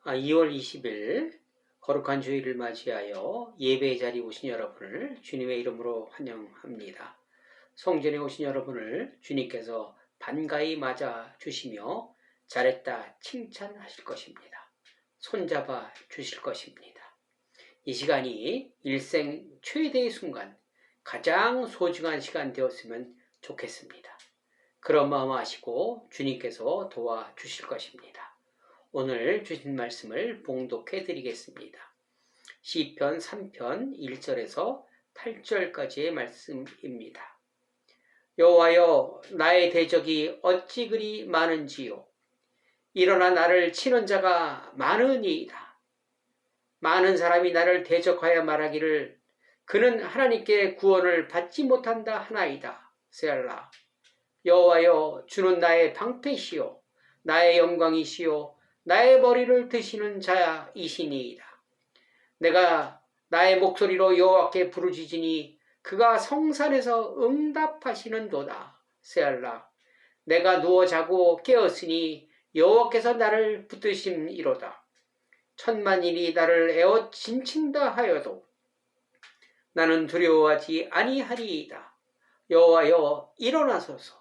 2월 20일 거룩한 주일을 맞이하여 예배의 자리에 오신 여러분을 주님의 이름으로 환영합니다. 성전에 오신 여러분을 주님께서 반가이 맞아 주시며 잘했다 칭찬하실 것입니다. 손잡아 주실 것입니다. 이 시간이 일생 최대의 순간, 가장 소중한 시간 되었으면 좋겠습니다. 그런 마음 하시고 주님께서 도와주실 것입니다. 오늘 주신 말씀을 봉독해 드리겠습니다. 시편 3편 1절에서 8절까지의 말씀입니다. 여호와여, 나의 대적이 어찌 그리 많은지요. 일어나 나를 치는 자가 많으니이다. 많은 사람이 나를 대적하여 말하기를 그는 하나님께 구원을 받지 못한다 하나이다. 세알라. 여호와여, 주는 나의 방패시요 나의 영광이시요 나의 머리를 드시는 자이시니이다. 내가 나의 목소리로 여호와께 부르짖으니 그가 성산에서 응답하시는도다. 세알라. 내가 누워 자고 깨었으니 여호와께서 나를 붙드심이로다. 천만인이 나를 에워 진친다 하여도 나는 두려워하지 아니하리이다. 여호와여, 일어나소서.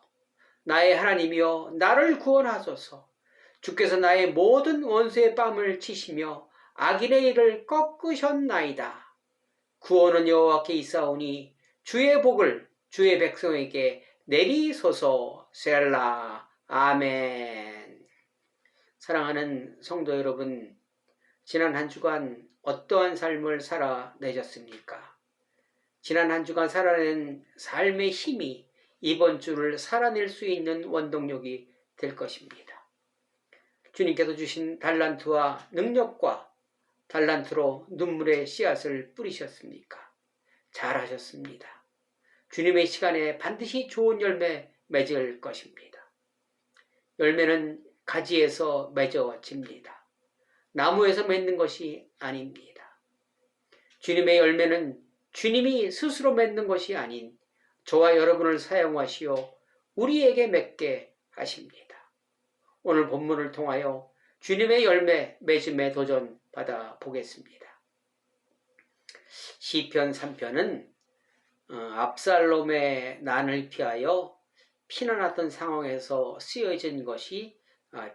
나의 하나님이여, 나를 구원하소서. 주께서 나의 모든 원수의 뺨을 치시며 악인의 일을 꺾으셨나이다. 구원은 여호와께 있사오니 주의 복을 주의 백성에게 내리소서. 셀라. 아멘. 사랑하는 성도 여러분, 지난 한 주간 어떠한 삶을 살아내셨습니까? 지난 한 주간 살아낸 삶의 힘이 이번 주를 살아낼 수 있는 원동력이 될 것입니다. 주님께서 주신 달란트와 능력과 달란트로 눈물의 씨앗을 뿌리셨습니까? 잘하셨습니다. 주님의 시간에 반드시 좋은 열매 맺을 것입니다. 열매는 가지에서 맺어집니다. 나무에서 맺는 것이 아닙니다. 주님의 열매는 주님이 스스로 맺는 것이 아닌 저와 여러분을 사용하시어 우리에게 맺게 하십니다. 오늘 본문을 통하여 주님의 열매 맺음에 도전 받아 보겠습니다. 시편 3편은 압살롬의 난을 피하여 피난하던 상황에서 쓰여진 것이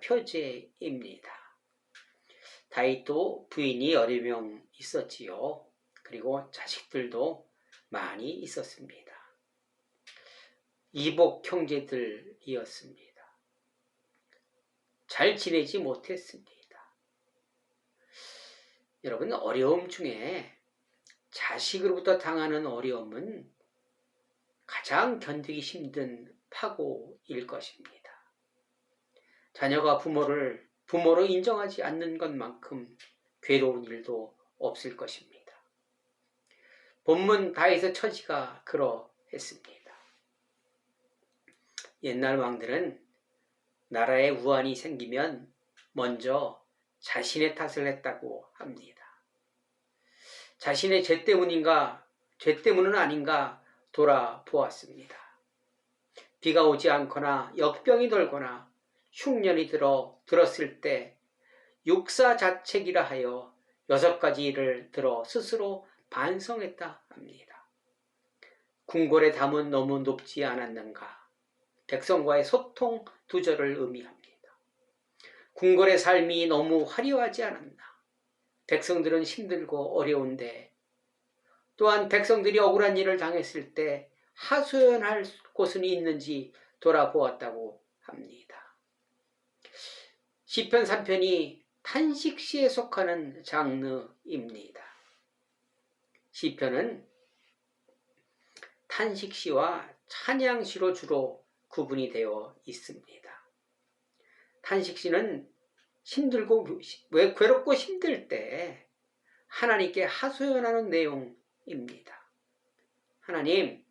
표제입니다. 다윗도 부인이 여러 명 있었지요. 그리고 자식들도 많이 있었습니다. 이복 형제들이었습니다. 잘 지내지 못했습니다. 여러분, 어려움 중에 자식으로부터 당하는 어려움은 가장 견디기 힘든 파고일 것입니다. 자녀가 부모로 인정하지 않는 것만큼 괴로운 일도 없을 것입니다. 본문 다윗의 처지가 그러했습니다. 옛날 왕들은 나라에 우환이 생기면 먼저 자신의 탓을 했다고 합니다. 자신의 죄 때문은 아닌가 돌아보았습니다. 비가 오지 않거나 역병이 돌거나 흉년이 들었을 때 육사자책이라 하여 6가지 일을 들어 스스로 반성했다 합니다. 궁궐의 담은 너무 높지 않았는가? 백성과의 소통 두절을 의미합니다. 궁궐의 삶이 너무 화려하지 않았나? 백성들은 힘들고 어려운데, 또한 백성들이 억울한 일을 당했을 때 하소연할 곳은 있는지 돌아보았다고 합니다. 시편 3편이 탄식시에 속하는 장르입니다. 시편은 탄식시와 찬양시로 주로 구분이 되어 있습니다. 탄식시는 괴롭고 힘들 때 하나님께 하소연하는 내용입니다. 하나님,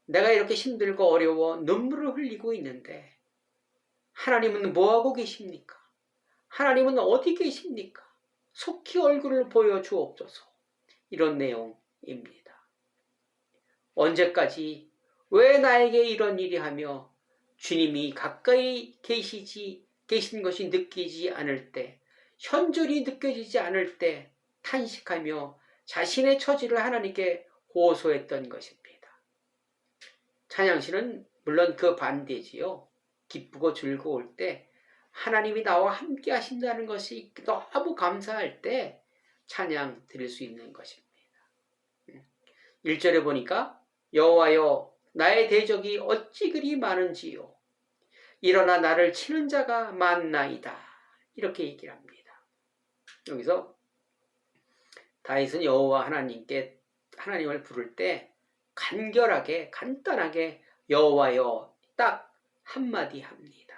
내가 이렇게 힘들고 어려워 눈물을 흘리고 있는데 하나님은 뭐하고 계십니까? 하나님은 어디 계십니까? 속히 얼굴을 보여주옵소서. 이런 내용입니다. 언제까지 왜 나에게 이런 일이 하며 주님이 가까이 계신 것이 느끼지 않을 때 현존이 느껴지지 않을 때 탄식하며 자신의 처지를 하나님께 호소했던 것입니다. 찬양시는 물론 그 반대지요. 기쁘고 즐거울 때 하나님이 나와 함께 하신다는 것이 너무 감사할 때 찬양 드릴 수 있는 것입니다. 1절에 보니까 여호와여 나의 대적이 어찌 그리 많은지요. 일어나 나를 치는 자가 많나이다. 이렇게 얘기를 합니다. 여기서 다윗은 여호와 하나님을 부를 때 간결하게 간단하게 여호와여 딱 한마디 합니다.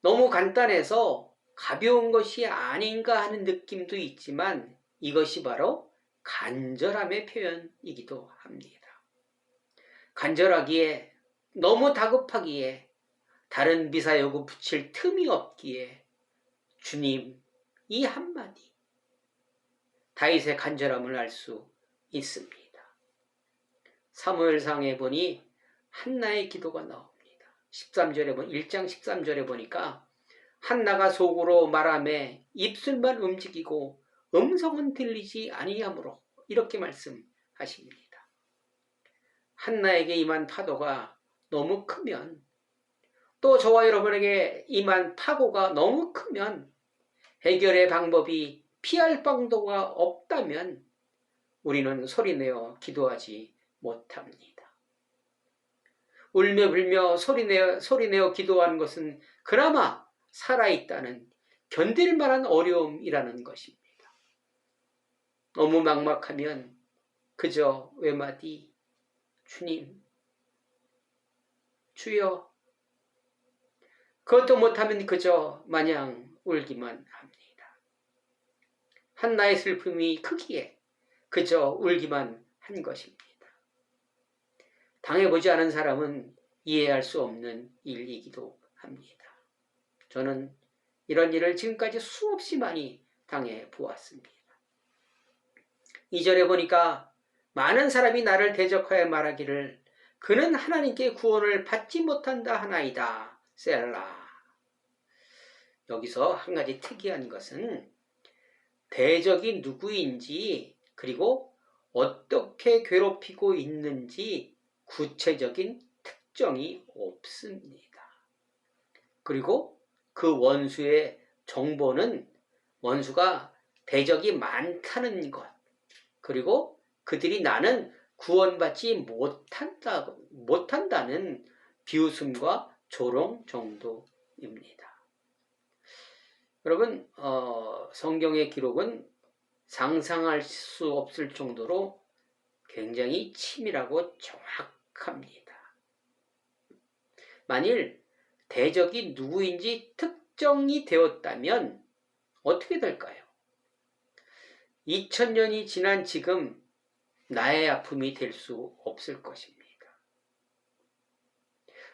너무 간단해서 가벼운 것이 아닌가 하는 느낌도 있지만 이것이 바로 간절함의 표현이기도 합니다. 간절하기에 너무 다급하기에 다른 미사여구 붙일 틈이 없기에 주님 이 한마디 다윗의 간절함을 알 수 있습니다. 사무엘상에 보니 한나의 기도가 나옵니다. 1장 13절에 보니까 한나가 속으로 말하며 입술만 움직이고 음성은 들리지 아니하므로 이렇게 말씀하십니다. 한나에게 임한 파도가 너무 크면 또 저와 여러분에게 임한 파고가 너무 크면 해결의 방법이 피할 방도가 없다면 우리는 소리내어 기도하지 못합니다. 울며 불며 소리내어 기도하는 것은 그나마 살아있다는 견딜 만한 어려움이라는 것입니다. 너무 막막하면 그저 외마디 주님, 주여 그것도 못하면 그저 마냥 울기만 합니다. 한나의 슬픔이 크기에 그저 울기만 한 것입니다. 당해보지 않은 사람은 이해할 수 없는 일이기도 합니다. 저는 이런 일을 지금까지 수없이 많이 당해보았습니다. 2절에 보니까 많은 사람이 나를 대적하여 말하기를 그는 하나님께 구원을 받지 못한다 하나이다. 셀라. 여기서 한 가지 특이한 것은 대적이 누구인지 그리고 어떻게 괴롭히고 있는지 구체적인 특정이 없습니다. 그리고 그 원수의 정보는 원수가 대적이 많다는 것 그리고 그들이 나는 구원받지 못한다는 비웃음과 조롱 정도입니다. 여러분 성경의 기록은 상상할 수 없을 정도로 굉장히 치밀하고 정확합니다. 만일 대적이 누구인지 특정이 되었다면 어떻게 될까요? 2000년이 지난 지금 나의 아픔이 될 수 없을 것입니다.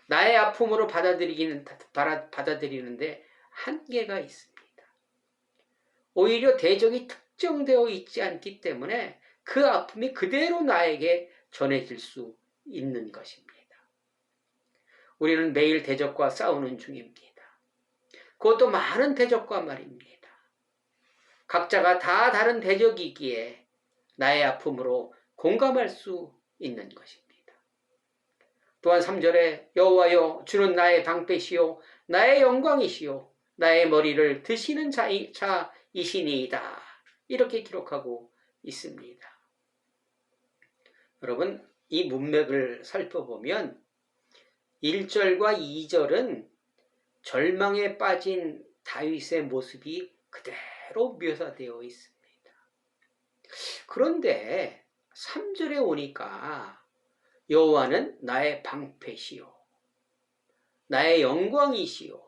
나의 아픔으로 받아들이는데 한계가 있습니다. 오히려 대적이 특정되어 있지 않기 때문에 그 아픔이 그대로 나에게 전해질 수 있는 것입니다. 우리는 매일 대적과 싸우는 중입니다. 그것도 많은 대적과 말입니다. 각자가 다 다른 대적이기에 나의 아픔으로 공감할 수 있는 것입니다. 또한 3절에 여호와여 주는 나의 방패시요 나의 영광이시요 나의 머리를 드시는 자이시니이다. 이렇게 기록하고 있습니다. 여러분 이 문맥을 살펴보면 1절과 2절은 절망에 빠진 다윗의 모습이 그대로 묘사되어 있습니다. 그런데 3절에 오니까 여호와는 나의 방패시요 나의 영광이시요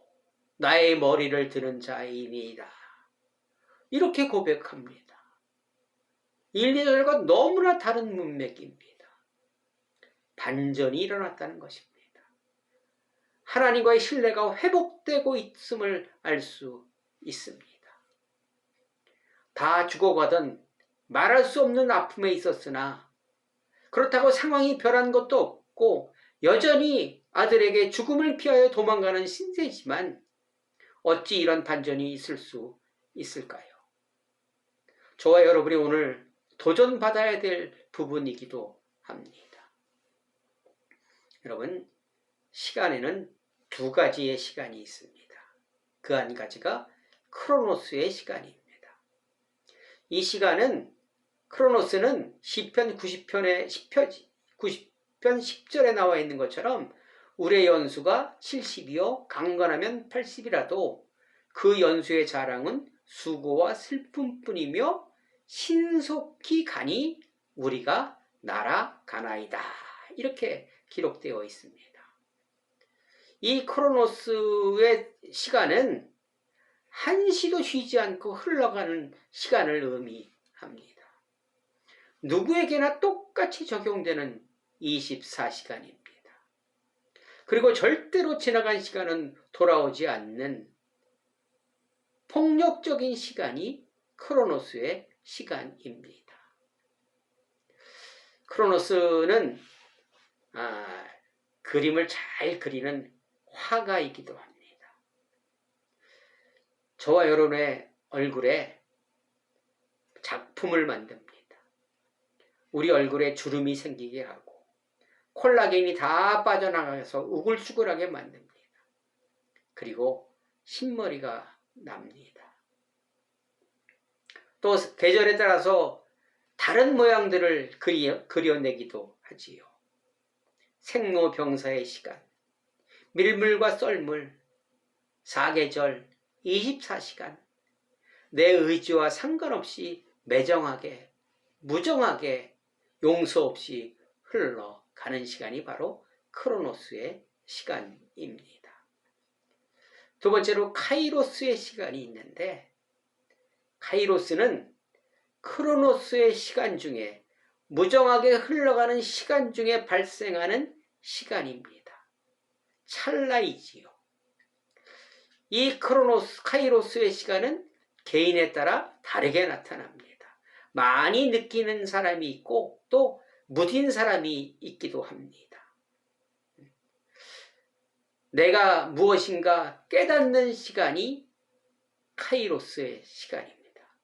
나의 머리를 드는 자이니이다. 이렇게 고백합니다. 1, 2절과 너무나 다른 문맥입니다. 반전이 일어났다는 것입니다. 하나님과의 신뢰가 회복되고 있음을 알 수 있습니다. 다 죽어가던 말할 수 없는 아픔에 있었으나 그렇다고 상황이 변한 것도 없고 여전히 아들에게 죽음을 피하여 도망가는 신세지만 어찌 이런 반전이 있을 수 있을까요? 저와 여러분이 오늘 도전받아야 될 부분이기도 합니다. 여러분, 시간에는 두 가지의 시간이 있습니다. 그 한 가지가 크로노스의 시간입니다. 이 시간은 크로노스는 시편 90편에 90편 10절에 나와 있는 것처럼 우리의 연수가 70이요 강건하면 80이라도 그 연수의 자랑은 수고와 슬픔뿐이며 신속히 가니 우리가 날아가나이다. 이렇게 기록되어 있습니다. 이 크로노스의 시간은 한시도 쉬지 않고 흘러가는 시간을 의미합니다. 누구에게나 똑같이 적용되는 24시간입니다. 그리고 절대로 지나간 시간은 돌아오지 않는 폭력적인 시간이 크로노스의 시간입니다. 크로노스는 그림을 잘 그리는 화가이기도 합니다. 저와 여러분의 얼굴에 작품을 만듭니다. 우리 얼굴에 주름이 생기게 하고 콜라겐이 다 빠져나가서 우글수글하게 만듭니다. 그리고 흰머리가 납니다. 또 계절에 따라서 다른 모양들을 그려내기도 하지요. 생로병사의 시간, 밀물과 썰물, 사계절, 24시간, 내 의지와 상관없이 매정하게, 무정하게, 용서 없이 흘러가는 시간이 바로 크로노스의 시간입니다. 두 번째로 카이로스의 시간이 있는데, 카이로스는 크로노스의 시간 중에 무정하게 흘러가는 시간 중에 발생하는 시간입니다. 찰나이지요. 이 카이로스의 시간은 개인에 따라 다르게 나타납니다. 많이 느끼는 사람이 있고 또 무딘 사람이 있기도 합니다. 내가 무엇인가 깨닫는 시간이 카이로스의 시간입니다.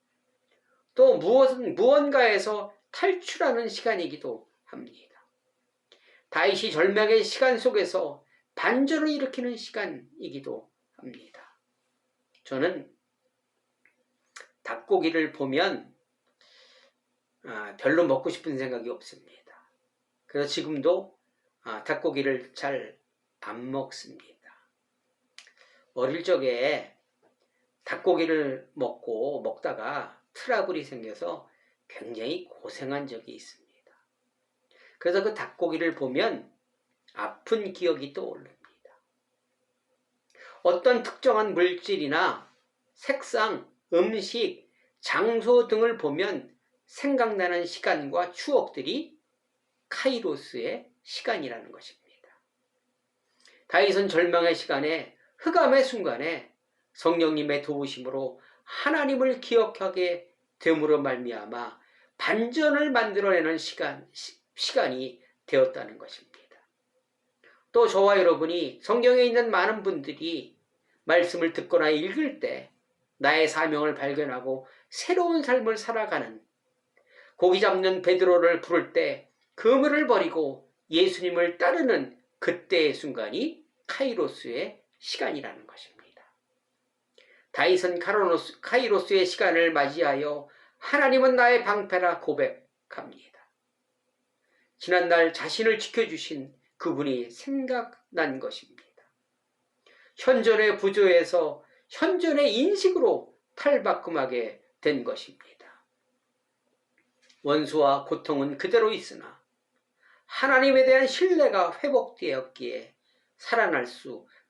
또 무언가에서 탈출하는 시간이기도 합니다. 다윗이 절망의 시간 속에서 반전을 일으키는 시간이기도 합니다. 저는 닭고기를 보면 별로 먹고 싶은 생각이 없습니다. 그래서 지금도 닭고기를 잘 안 먹습니다. 어릴 적에 닭고기를 먹다가 트러블이 생겨서 굉장히 고생한 적이 있습니다. 그래서 그 닭고기를 보면 아픈 기억이 떠오릅니다. 어떤 특정한 물질이나 색상, 음식, 장소 등을 보면 생각나는 시간과 추억들이 카이로스의 시간이라는 것입니다. 다윗은 절망의 시간에 흑암의 순간에 성령님의 도우심으로 하나님을 기억하게 됨으로 말미암아 반전을 만들어내는 시간이 되었다는 것입니다. 또 저와 여러분이 성경에 있는 많은 분들이 말씀을 듣거나 읽을 때 나의 사명을 발견하고 새로운 삶을 살아가는, 고기 잡는 베드로를 부를 때 그물을 버리고 예수님을 따르는 그때의 순간이 카이로스의 시간이라는 것입니다. 다윗은 카이로스의 시간을 맞이하여 하나님은 나의 방패라 고백합니다. 지난날 자신을 지켜주신 그분이 생각난 것입니다. 현존의 부조에서 현존의 인식으로 탈바꿈하게 된 것입니다. 원수와 고통은 그대로 있으나 하나님에 대한 신뢰가 회복되었기에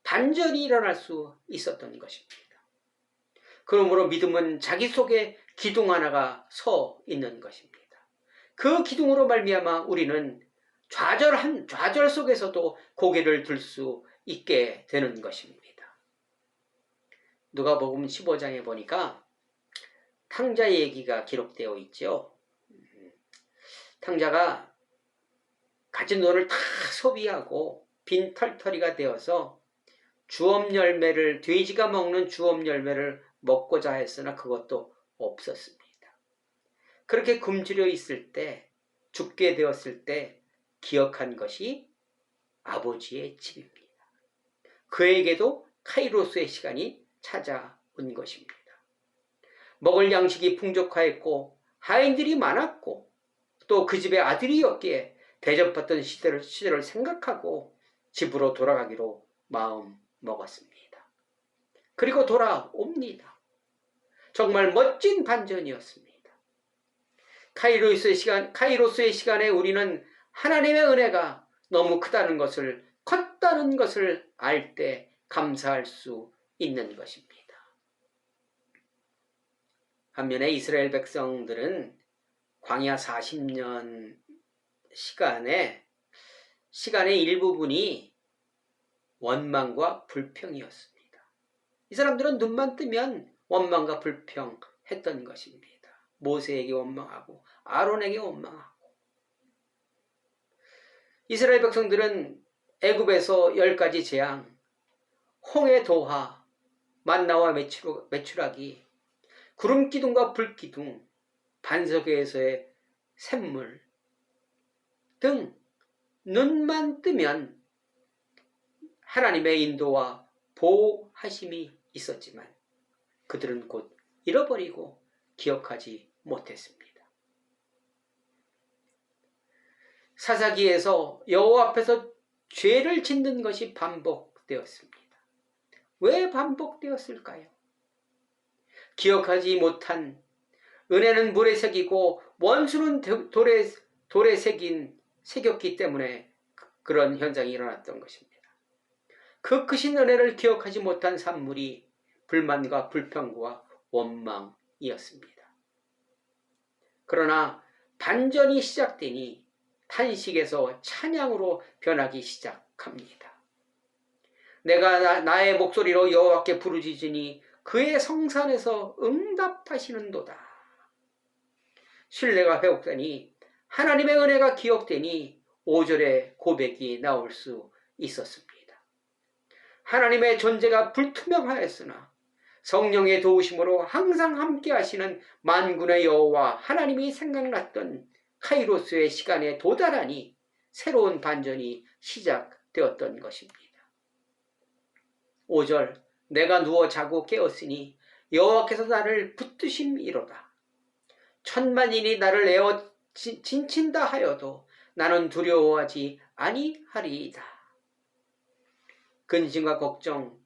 반전이 일어날 수 있었던 것입니다. 그러므로 믿음은 자기 속에 기둥 하나가 서 있는 것입니다. 그 기둥으로 말미암아 우리는 좌절 속에서도 고개를 들 수 있게 되는 것입니다. 누가복음 15장에 보니까 탕자의 얘기가 기록되어 있죠. 탕자가 가진 돈을 다 소비하고 빈털터리가 되어서 주업 열매를, 돼지가 먹는 주업 열매를 먹고자 했으나 그것도 없었습니다. 그렇게 굶주려 있을 때, 죽게 되었을 때 기억한 것이 아버지의 집입니다. 그에게도 카이로스의 시간이 찾아온 것입니다. 먹을 양식이 풍족하였고 하인들이 많았고 또 그 집에 아들이었기에 대접받던 시절을 생각하고 집으로 돌아가기로 마음 먹었습니다. 그리고 돌아옵니다. 정말 멋진 반전이었습니다. 카이로스의 시간에 우리는 하나님의 은혜가 너무 컸다는 것을 알 때 감사할 수 있는 것입니다. 반면에 이스라엘 백성들은 광야 40년 시간의 일부분이 원망과 불평이었습니다. 이 사람들은 눈만 뜨면 원망과 불평했던 것입니다. 모세에게 원망하고 아론에게 원망하고. 이스라엘 백성들은 애굽에서 10가지 재앙, 홍해 도하, 만나와 메추라기, 구름기둥과 불기둥, 반석에서의 샘물 등 눈만 뜨면 하나님의 인도와 보호하심이 있었지만 그들은 곧 잃어버리고 기억하지 못했습니다. 사사기에서 여호와 앞에서 죄를 짓는 것이 반복되었습니다. 왜 반복되었을까요? 기억하지 못한 은혜는 물에 새기고 원수는 돌에 새겼기 때문에 그런 현상이 일어났던 것입니다. 그 크신 은혜를 기억하지 못한 산물이 불만과 불평과 원망이었습니다. 그러나 반전이 시작되니 탄식에서 찬양으로 변하기 시작합니다. 내가 나의 목소리로 여호와께 부르짖으니 그의 성산에서 응답하시는도다. 신뢰가 회복되니 하나님의 은혜가 기억되니 5절의 고백이 나올 수 있었습니다. 하나님의 존재가 불투명하였으나 성령의 도우심으로 항상 함께 하시는 만군의 여호와 하나님이 생각났던 카이로스의 시간에 도달하니 새로운 반전이 시작되었던 것입니다. 5절 내가 누워 자고 깨었으니 여호와께서 나를 붙드심이로다. 천만인이 나를 에워 진친다 하여도 나는 두려워하지 아니하리이다. 근심과 걱정,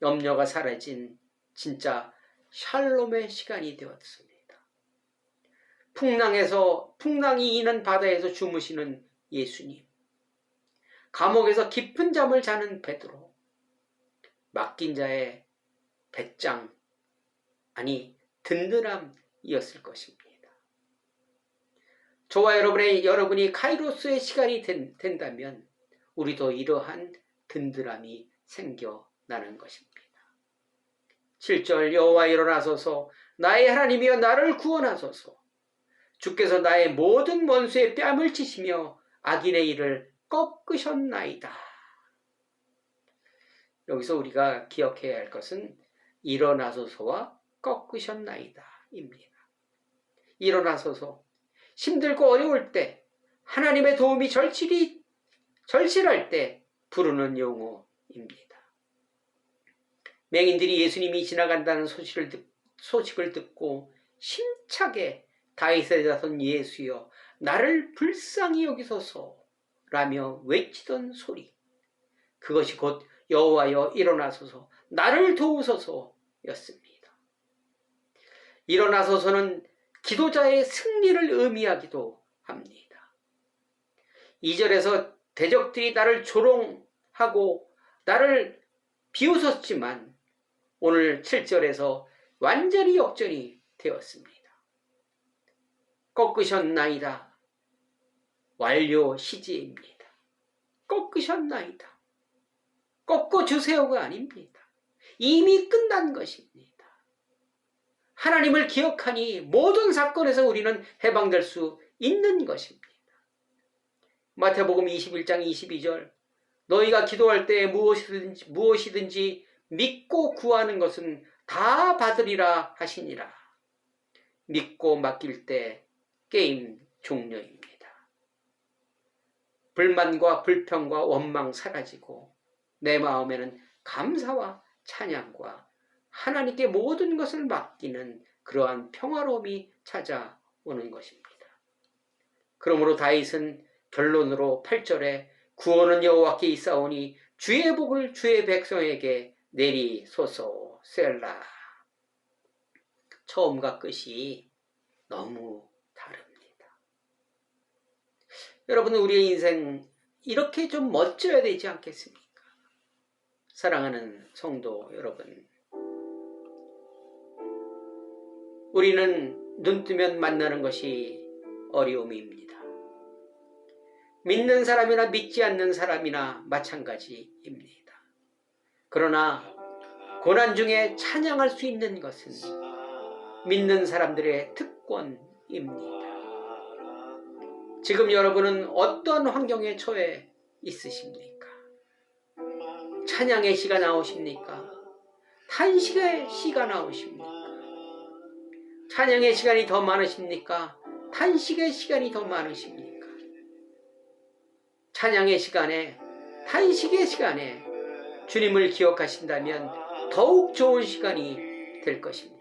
염려가 사라진 진짜 샬롬의 시간이 되었습니다. 풍랑이 이는 바다에서 주무시는 예수님, 감옥에서 깊은 잠을 자는 베드로, 맡긴 자의 배짱, 아니 든든함이었을 것입니다. 저와 여러분이 카이로스의 시간이 된다면 우리도 이러한 든든함이 생겨나는 것입니다. 7절 여호와 일어나소서 나의 하나님이여 나를 구원하소서. 주께서 나의 모든 원수의 뺨을 치시며 악인의 일을 꺾으셨나이다. 여기서 우리가 기억해야 할 것은 일어나소서와 꺾으셨나이다 입니다. 일어나소서, 힘들고 어려울 때, 하나님의 도움이 절실할 때 부르는 용어입니다. 맹인들이 예수님이 지나간다는 소식을 듣고 힘차게 다윗의 자손 예수여 나를 불쌍히 여기소서 라며 외치던 소리, 그것이 곧 여호와여 일어나소서 나를 도우소서 였습니다. 일어나소서는 기도자의 승리를 의미하기도 합니다. 2절에서 대적들이 나를 조롱하고 나를 비웃었지만 오늘 7절에서 완전히 역전이 되었습니다. 꺾으셨나이다. 완료 시제입니다. 꺾으셨나이다. 꺾어주세요가 아닙니다. 이미 끝난 것입니다. 하나님을 기억하니 모든 사건에서 우리는 해방될 수 있는 것입니다. 마태복음 21장 22절 너희가 기도할 때 무엇이든지 믿고 구하는 것은 다 받으리라 하시니라. 믿고 맡길 때 게임 종료입니다. 불만과 불평과 원망 사라지고 내 마음에는 감사와 찬양과 하나님께 모든 것을 맡기는 그러한 평화로움이 찾아오는 것입니다. 그러므로 다윗은 결론으로 8절에 구원은 여호와께 있사오니 주의 복을 주의 백성에게 내리소서 셀라. 처음과 끝이 너무 다릅니다. 여러분, 우리의 인생 이렇게 좀 멋져야 되지 않겠습니까? 사랑하는 성도 여러분, 우리는 눈 뜨면 만나는 것이 어려움입니다. 믿는 사람이나 믿지 않는 사람이나 마찬가지입니다. 그러나 고난 중에 찬양할 수 있는 것은 믿는 사람들의 특권입니다. 지금 여러분은 어떤 환경에 처해 있으십니까? 찬양의 시가 나오십니까? 탄식의 시가 나오십니까? 찬양의 시간이 더 많으십니까? 탄식의 시간이 더 많으십니까? 찬양의 시간에, 탄식의 시간에 주님을 기억하신다면 더욱 좋은 시간이 될 것입니다.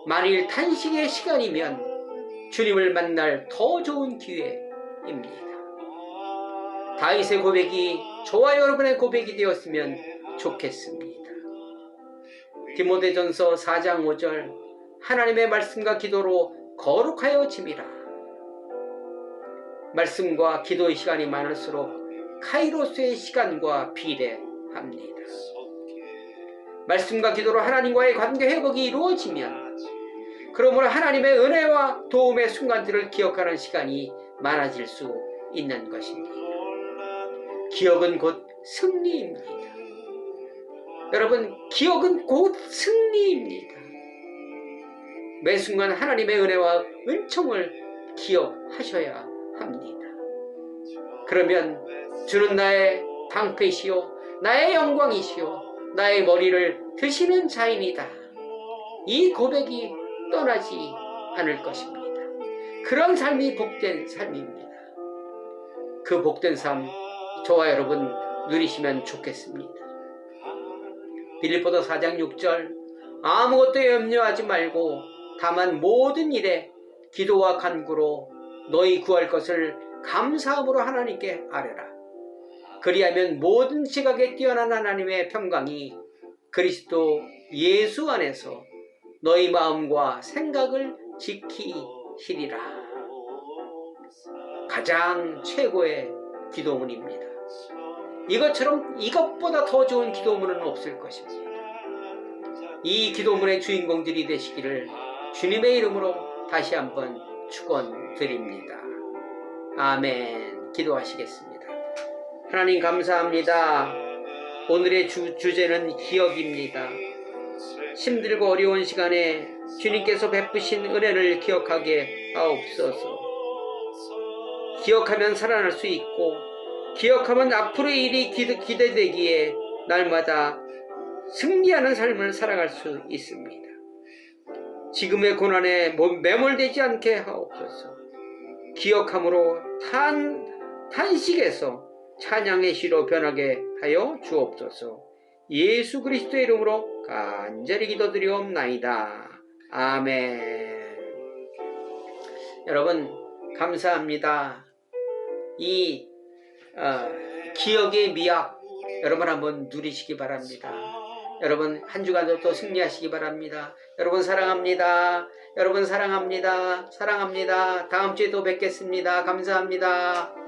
만일 탄식의 시간이면 주님을 만날 더 좋은 기회입니다. 다윗의 고백이 저와 여러분의 고백이 되었으면 좋겠습니다. 디모데전서 4장 5절 하나님의 말씀과 기도로 거룩하여 짐이라. 말씀과 기도의 시간이 많을수록 카이로스의 시간과 비례합니다. 말씀과 기도로 하나님과의 관계 회복이 이루어지면 그러므로 하나님의 은혜와 도움의 순간들을 기억하는 시간이 많아질 수 있는 것입니다. 기억은 곧 승리입니다. 여러분, 기억은 곧 승리입니다. 매 순간 하나님의 은혜와 은총을 기억하셔야 합니다. 그러면 주는 나의 방패시요 나의 영광이시요 나의 머리를 드시는 자인이다. 이 고백이 떠나지 않을 것입니다. 그런 삶이 복된 삶입니다. 그 복된 삶 저와 여러분 누리시면 좋겠습니다. 빌립보서 4장 6절 아무것도 염려하지 말고 다만 모든 일에 기도와 간구로 너희 구할 것을 감사함으로 하나님께 아뢰라. 그리하면 모든 지각에 뛰어난 하나님의 평강이 그리스도 예수 안에서 너희 마음과 생각을 지키시리라. 가장 최고의 기도문입니다. 이것보다 더 좋은 기도문은 없을 것입니다. 이 기도문의 주인공들이 되시기를 주님의 이름으로 다시 한번 축원드립니다. 아멘. 기도하시겠습니다. 하나님 감사합니다. 오늘의 주제는 기억입니다. 힘들고 어려운 시간에 주님께서 베푸신 은혜를 기억하게 하옵소서. 기억하면 살아날 수 있고 기억하면 앞으로의 일이 기대되기에 날마다 승리하는 삶을 살아갈 수 있습니다. 지금의 고난에 매몰되지 않게 하옵소서. 기억함으로 탄식에서 찬양의 시로 변하게 하여 주옵소서. 예수 그리스도의 이름으로 간절히 기도드리옵나이다. 아멘. 여러분 감사합니다. 이 기억의 미학 여러분 한번 누리시기 바랍니다. 여러분 한 주간도 또 승리하시기 바랍니다. 여러분 사랑합니다. 여러분 사랑합니다. 사랑합니다. 다음 주에 또 뵙겠습니다. 감사합니다.